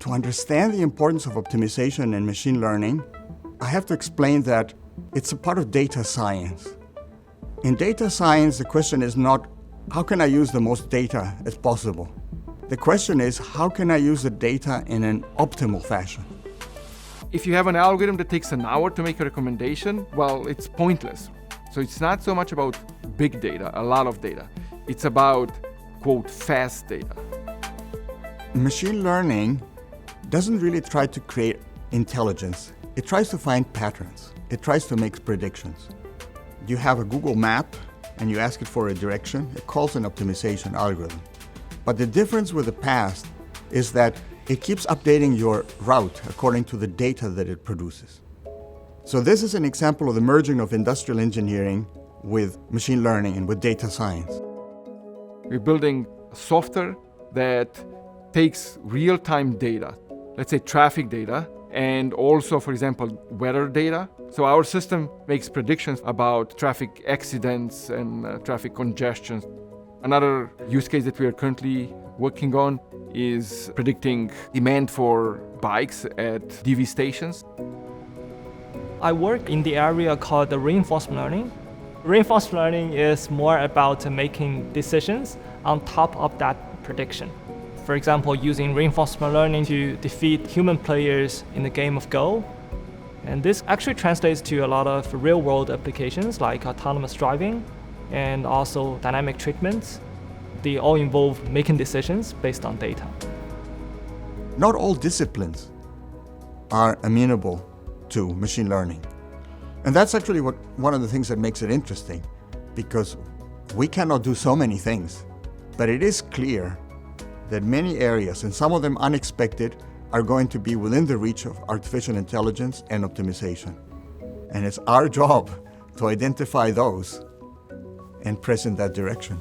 To understand the importance of optimization and machine learning, I have to explain that it's a part of data science. In data science, the question is not, how can I use the most data as possible? The question is, how can I use the data in an optimal fashion? If you have an algorithm that takes an hour to make a recommendation, well, it's pointless. So it's not so much about big data, a lot of data. It's about, quote, fast data. Machine learning doesn't really try to create intelligence. It tries to find patterns. It tries to make predictions. You have a Google map and you ask it for a direction. It calls an optimization algorithm. But the difference with the past is that it keeps updating your route according to the data that it produces. So this is an example of the merging of industrial engineering with machine learning and with data science. We're building software that takes real-time data, let's say traffic data, and also, for example, weather data. So our system makes predictions about traffic accidents and traffic congestion. Another use case that we are currently working on is predicting demand for bikes at DV stations. I work in the area called the reinforcement learning. Reinforcement learning is more about making decisions on top of that prediction. For example, using reinforcement learning to defeat human players in the game of Go. And this actually translates to a lot of real-world applications like autonomous driving and also dynamic treatments. They all involve making decisions based on data. Not all disciplines are amenable to machine learning. And that's actually one of the things that makes it interesting, because we cannot do so many things. But it is clear that many areas, and some of them unexpected, are going to be within the reach of artificial intelligence and optimization. And it's our job to identify those and press in that direction.